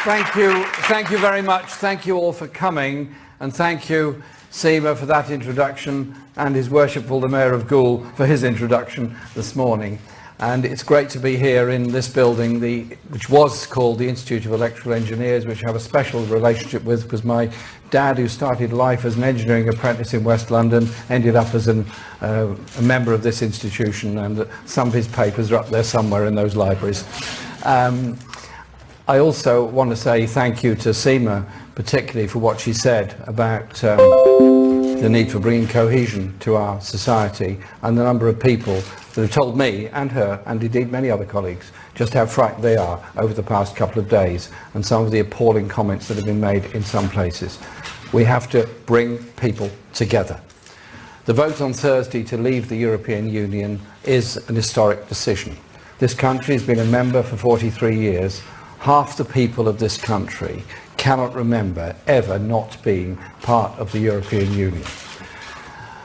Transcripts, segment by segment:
Thank you very much. Thank you all for coming, and thank you, Seema, for that introduction, and His Worshipful the Mayor of Goole for his introduction this morning. And it's great to be here in this building, which was called the Institute of Electrical Engineers, which I have a special relationship with, because my dad, who started life as an engineering apprentice in West London, ended up as a member of this institution, and some of his papers are up there somewhere in those libraries. I also want to say thank you to Seema, particularly for what she said about the need for bringing cohesion to our society, and the number of people that have told me and her, and indeed many other colleagues, just how frightened they are over the past couple of days, and some of the appalling comments that have been made in some places. We have to bring people together. The vote on Thursday to leave the European Union is an historic decision. This country has been a member for 43 years. Half the people of this country cannot remember ever not being part of the European Union.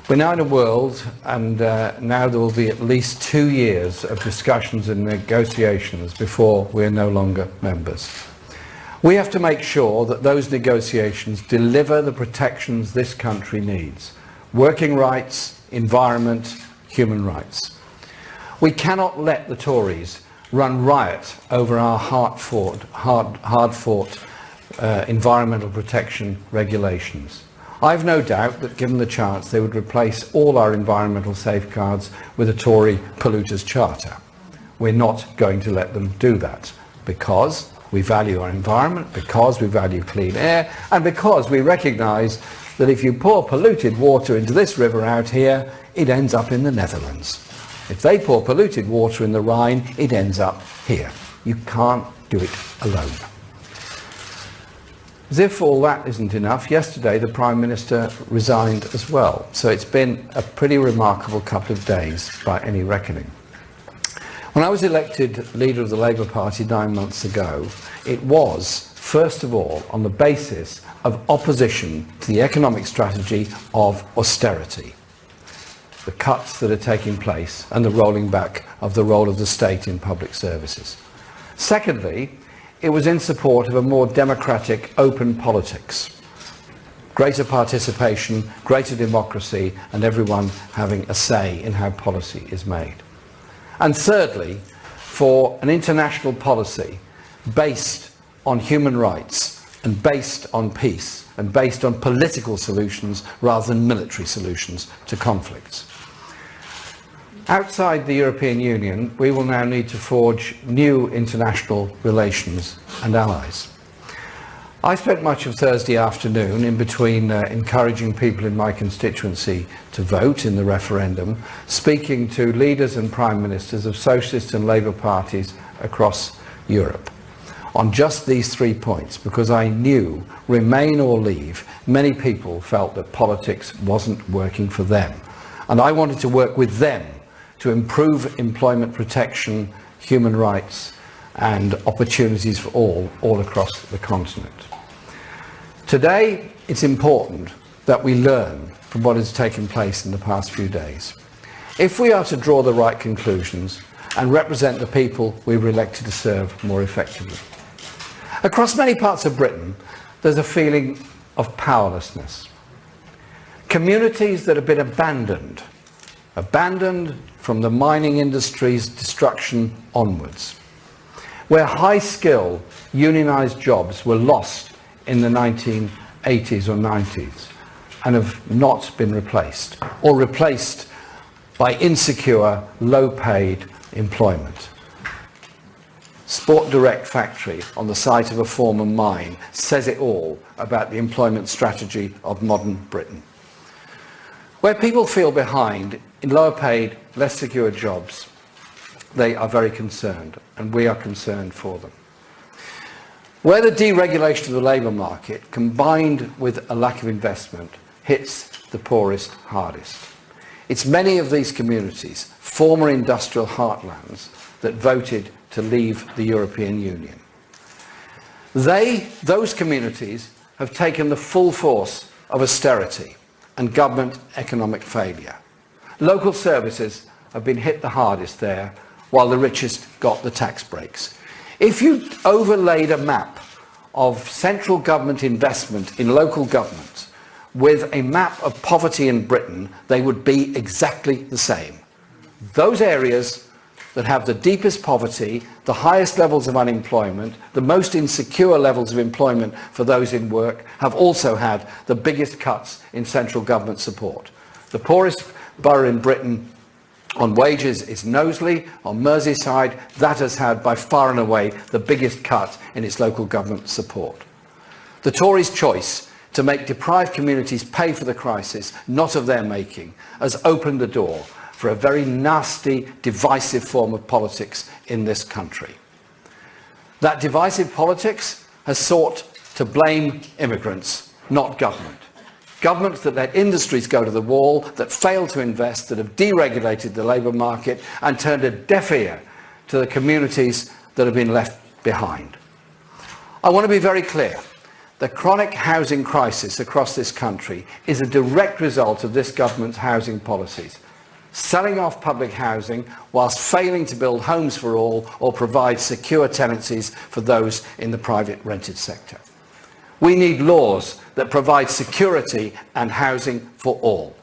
We're now in a world, and now there will be at least 2 years of discussions and negotiations before we're no longer members. We have to make sure that those negotiations deliver the protections this country needs: working rights, environment, human rights. We cannot let the Tories run riot over our hard-fought environmental protection regulations. I've no doubt that given the chance they would replace all our environmental safeguards with a Tory polluters charter. We're not going to let them do that, because we value our environment, because we value clean air, and because we recognise that if you pour polluted water into this river out here, it ends up in the Netherlands. If they pour polluted water in the Rhine, it ends up here. You can't do it alone. As if all that isn't enough, yesterday the Prime Minister resigned as well. So it's been a pretty remarkable couple of days by any reckoning. When I was elected leader of the Labour Party 9 months ago, it was, first of all, on the basis of opposition to the economic strategy of austerity, the cuts that are taking place and the rolling back of the role of the state in public services. Secondly, it was in support of a more democratic, open politics, greater participation, greater democracy, and everyone having a say in how policy is made. And thirdly, for an international policy based on human rights and based on peace and based on political solutions rather than military solutions to conflicts. Outside the European Union, we will now need to forge new international relations and allies. I spent much of Thursday afternoon in between encouraging people in my constituency to vote in the referendum, speaking to leaders and prime ministers of socialist and Labour parties across Europe on just these 3 points, because I knew, remain or leave, many people felt that politics wasn't working for them. And I wanted to work with them to improve employment protection, human rights, and opportunities for all across the continent. Today, it's important that we learn from what has taken place in the past few days. If we are to draw the right conclusions and represent the people we were elected to serve more effectively. Across many parts of Britain, there's a feeling of powerlessness. Communities that have been abandoned from the mining industry's destruction onwards, where high-skill unionised jobs were lost in the 1980s or 90s and have not been replaced, or replaced by insecure, low-paid employment. Sport Direct factory on the site of a former mine says it all about the employment strategy of modern Britain. Where people feel behind in lower paid, less secure jobs, they are very concerned, and we are concerned for them. Where the deregulation of the labour market, combined with a lack of investment, hits the poorest hardest. It's many of these communities, former industrial heartlands, that voted to leave the European Union. Those communities have taken the full force of austerity and government economic failure. Local services have been hit the hardest there, while the richest got the tax breaks. If you overlaid a map of central government investment in local government with a map of poverty in Britain, they would be exactly the same. Those areas that have the deepest poverty, the highest levels of unemployment, the most insecure levels of employment for those in work, have also had the biggest cuts in central government support. The poorest borough in Britain on wages is Knowsley, on Merseyside. That has had by far and away the biggest cut in its local government support. The Tories' choice to make deprived communities pay for the crisis, not of their making, has opened the door for a very nasty, divisive form of politics in this country. That divisive politics has sought to blame immigrants, not government. Governments that let industries go to the wall, that fail to invest, that have deregulated the labour market and turned a deaf ear to the communities that have been left behind. I want to be very clear. The chronic housing crisis across this country is a direct result of this government's housing policies, selling off public housing whilst failing to build homes for all or provide secure tenancies for those in the private rented sector. We need laws that provide security and housing for all.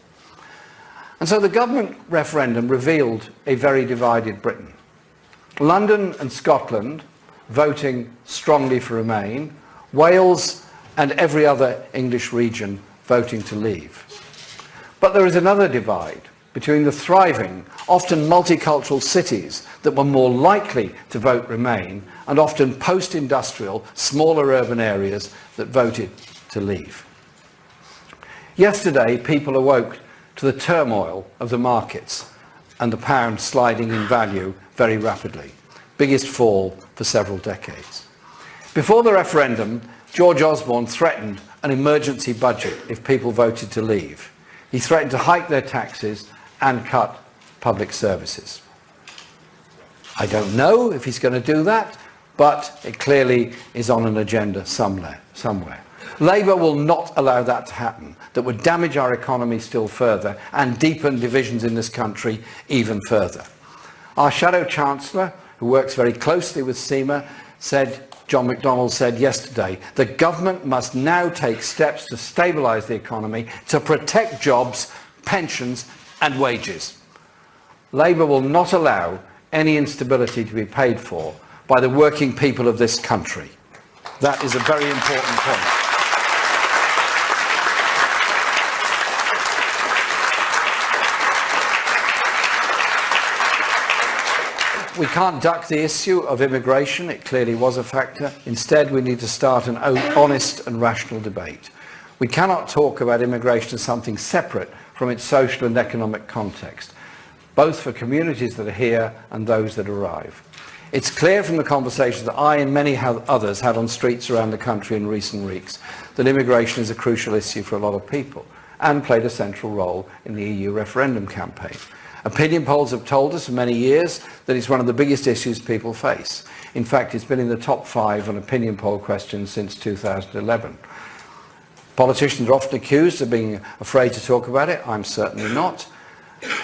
And so the government referendum revealed a very divided Britain. London and Scotland voting strongly for Remain, Wales and every other English region voting to leave. But there is another divide between the thriving, often multicultural cities that were more likely to vote Remain and often post-industrial, smaller urban areas that voted to leave. Yesterday, people awoke to the turmoil of the markets and the pound sliding in value very rapidly, biggest fall for several decades. Before the referendum, George Osborne threatened an emergency budget if people voted to leave. He threatened to hike their taxes and cut public services. I don't know if he's going to do that, but it clearly is on an agenda somewhere. Labour will not allow that to happen. That would damage our economy still further and deepen divisions in this country even further. Our Shadow Chancellor, who works very closely with SEMA, John McDonnell said yesterday, the government must now take steps to stabilise the economy, to protect jobs, pensions and wages. Labour will not allow any instability to be paid for by the working people of this country. That is a very important point. We can't duck the issue of immigration. It clearly was a factor. Instead, we need to start an honest and rational debate. We cannot talk about immigration as something separate from its social and economic context, both for communities that are here and those that arrive. It's clear from the conversations that I and many others had on streets around the country in recent weeks that immigration is a crucial issue for a lot of people and played a central role in the EU referendum campaign. Opinion polls have told us for many years that it's one of the biggest issues people face. In fact, it's been in the top 5 on opinion poll questions since 2011. Politicians are often accused of being afraid to talk about it. I'm certainly not.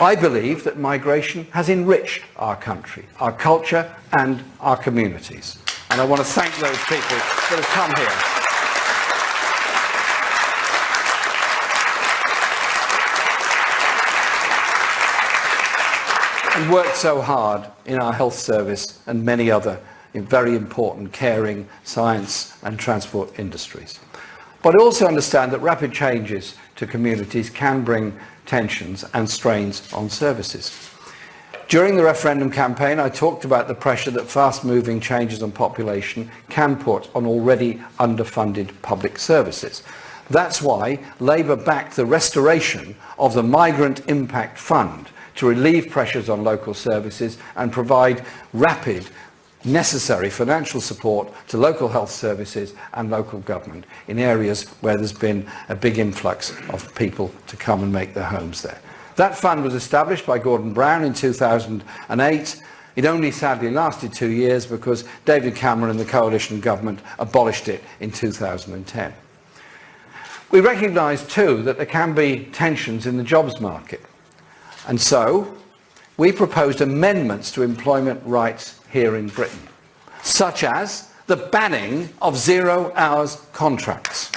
I believe that migration has enriched our country, our culture and our communities. And I want to thank those people that have come here. And worked so hard in our health service and many other very important caring, science and transport industries. But I also understand that rapid changes to communities can bring tensions and strains on services. During the referendum campaign, I talked about the pressure that fast-moving changes on population can put on already underfunded public services. That's why Labour backed the restoration of the Migrant Impact Fund to relieve pressures on local services and provide rapid, necessary financial support to local health services and local government in areas where there's been a big influx of people to come and make their homes there. That fund was established by Gordon Brown in 2008. It only sadly lasted 2 years because David Cameron and the coalition government abolished it in 2010. We recognise too that there can be tensions in the jobs market. And so, we proposed amendments to employment rights here in Britain, such as the banning of 0 hours contracts.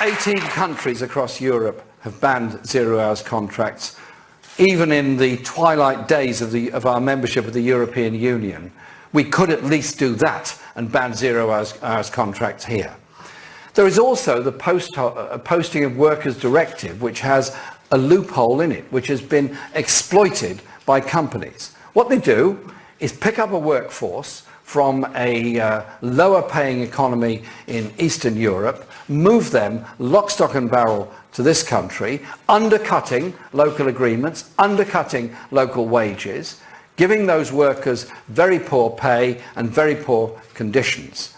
Eighteen countries across Europe have banned 0 hours contracts. Even in the twilight days of our membership of the European Union, we could at least do that and ban 0 hours contracts here. There is also the Posting of Workers Directive, which has a loophole in it, which has been exploited by companies. What they do is pick up a workforce from a lower paying economy in Eastern Europe, move them lock, stock and barrel to this country, undercutting local agreements, undercutting local wages, giving those workers very poor pay and very poor conditions,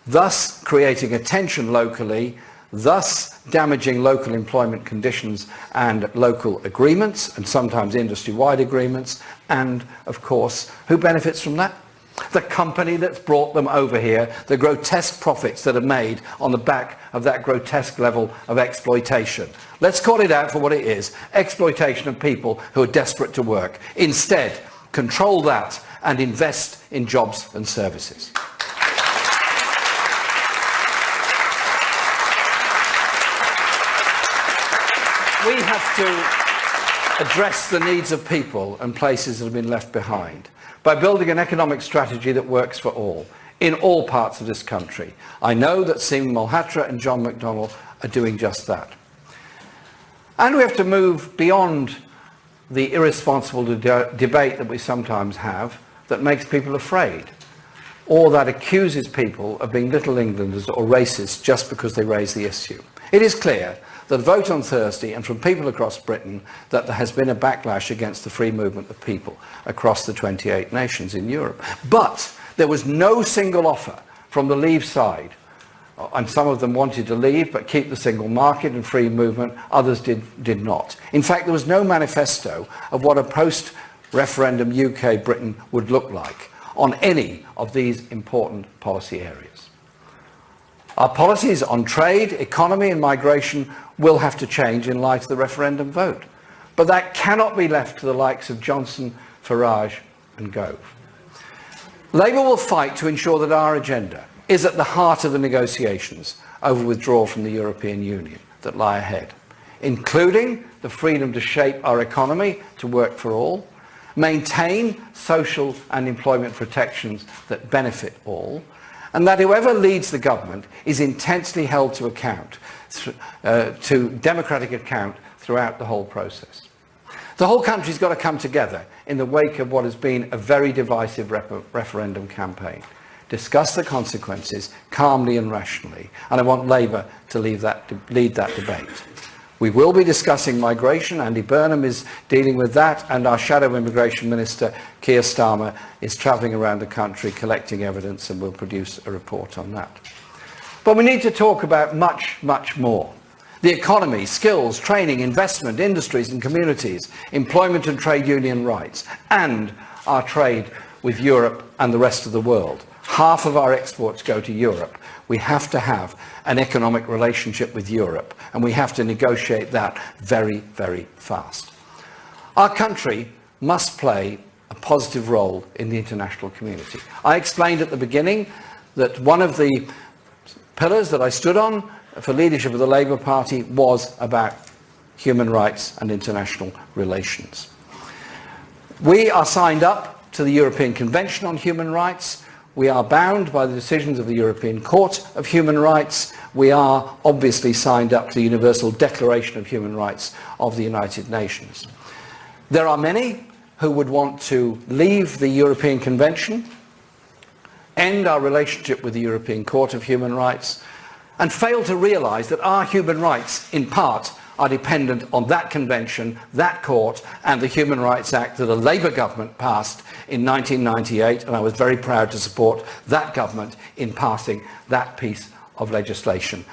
thus creating a tension locally, thus damaging local employment conditions and local agreements, and sometimes industry-wide agreements. And of course, who benefits from that? The company that's brought them over here, the grotesque profits that are made on the back of that grotesque level of exploitation. Let's call it out for what it is: exploitation of people who are desperate to work. Instead, control that and invest in jobs and services. We have to address the needs of people and places that have been left behind by building an economic strategy that works for all, in all parts of this country. I know that Seema Malhotra and John McDonnell are doing just that. And we have to move beyond the irresponsible debate that we sometimes have that makes people afraid, or that accuses people of being Little Englanders or racists just because they raise the issue. It is clear that the vote on Thursday, and from people across Britain, that there has been a backlash against the free movement of people across the 28 nations in Europe. But there was no single offer from the Leave side, and some of them wanted to leave but keep the single market and free movement, others did not. In fact, there was no manifesto of what a post-referendum UK Britain would look like on any of these important policy areas. Our policies on trade, economy and migration will have to change in light of the referendum vote. But that cannot be left to the likes of Johnson, Farage and Gove. Labour will fight to ensure that our agenda is at the heart of the negotiations over withdrawal from the European Union that lie ahead, including the freedom to shape our economy to work for all, maintain social and employment protections that benefit all, and that whoever leads the government is intensely held to account, to democratic account throughout the whole process. The whole country's got to come together in the wake of what has been a very divisive referendum campaign. Discuss the consequences calmly and rationally, and I want Labour to lead that debate. We will be discussing migration. Andy Burnham is dealing with that, and our Shadow Immigration Minister, Keir Starmer, is travelling around the country collecting evidence and will produce a report on that. But we need to talk about much, much more. The economy, skills, training, investment, industries and communities, employment and trade union rights, and our trade with Europe and the rest of the world. Half of our exports go to Europe. We have to have an economic relationship with Europe, and we have to negotiate that very, very fast. Our country must play a positive role in the international community. I explained at the beginning that one of the pillars that I stood on for leadership of the Labour Party was about human rights and international relations. We are signed up to the European Convention on Human Rights. We are bound by the decisions of the European Court of Human Rights. We are obviously signed up to the Universal Declaration of Human Rights of the United Nations. There are many who would want to leave the European Convention, end our relationship with the European Court of Human Rights, and fail to realise that our human rights, in part, are dependent on that convention, that court, and the Human Rights Act that a Labour government passed in 1998, and I was very proud to support that government in passing that piece of legislation.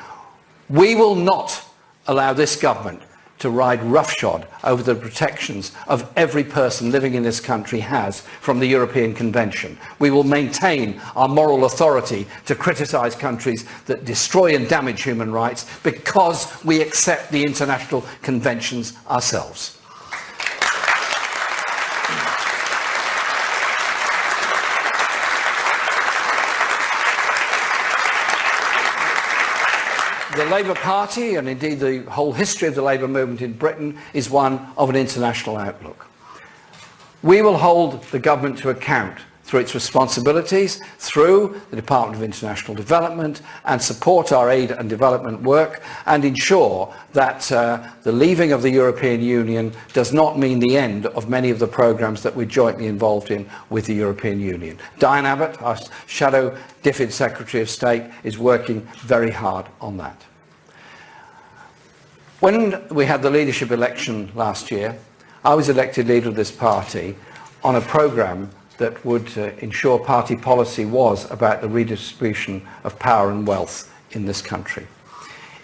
We will not allow this government to ride roughshod over the protections of every person living in this country has from the European Convention. We will maintain our moral authority to criticise countries that destroy and damage human rights because we accept the international conventions ourselves. The Labour Party, and indeed the whole history of the Labour movement in Britain, is one of an international outlook. We will hold the government to account through its responsibilities, through the Department of International Development, and support our aid and development work, and ensure that the leaving of the European Union does not mean the end of many of the programmes that we're jointly involved in with the European Union. Diane Abbott, our Shadow DFID Secretary of State, is working very hard on that. When we had the leadership election last year, I was elected leader of this party on a programme that would ensure party policy was about the redistribution of power and wealth in this country.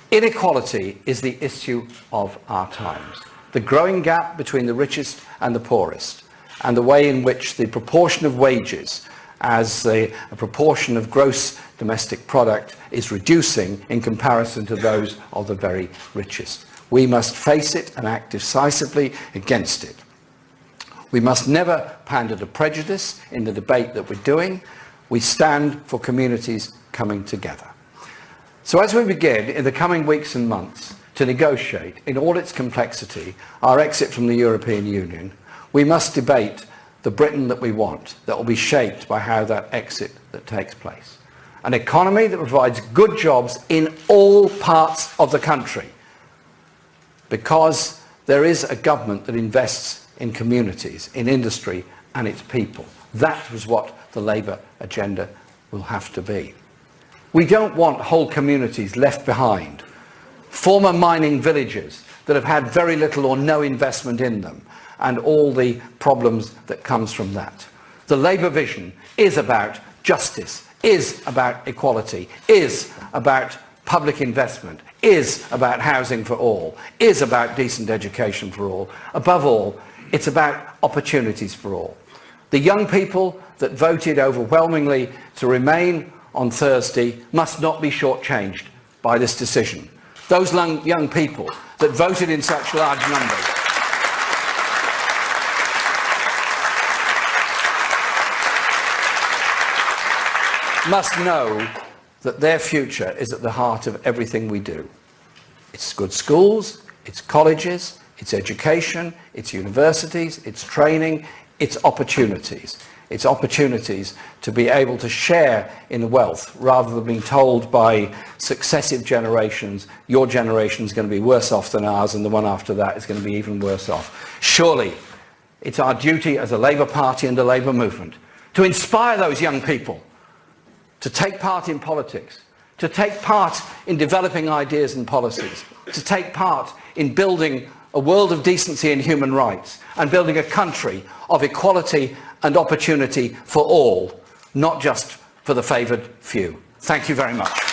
Inequality is the issue of our times. The growing gap between the richest and the poorest, and the way in which the proportion of wages as a proportion of gross domestic product is reducing in comparison to those of the very richest. We must face it and act decisively against it. We must never pander to prejudice in the debate that we're doing. We stand for communities coming together. So as we begin in the coming weeks and months to negotiate in all its complexity our exit from the European Union, we must debate the Britain that we want, that will be shaped by how that exit that takes place. An economy that provides good jobs in all parts of the country, because there is a government that invests in communities, in industry and its people. That was what the Labour agenda will have to be. We don't want whole communities left behind, former mining villages that have had very little or no investment in them, and all the problems that comes from that. The Labour vision is about justice, is about equality, is about public investment, is about housing for all, is about decent education for all. Above all, it's about opportunities for all. The young people that voted overwhelmingly to remain on Thursday must not be shortchanged by this decision. Those young people that voted in such large numbers must know that their future is at the heart of everything we do. It's good schools, it's colleges, it's education, it's universities, it's training, it's opportunities. It's opportunities to be able to share in wealth rather than being told by successive generations, your generation is going to be worse off than ours and the one after that is going to be even worse off. Surely it's our duty as a Labour Party and a Labour movement to inspire those young people to take part in politics, to take part in developing ideas and policies, to take part in building a world of decency and human rights, and building a country of equality and opportunity for all, not just for the favoured few. Thank you very much.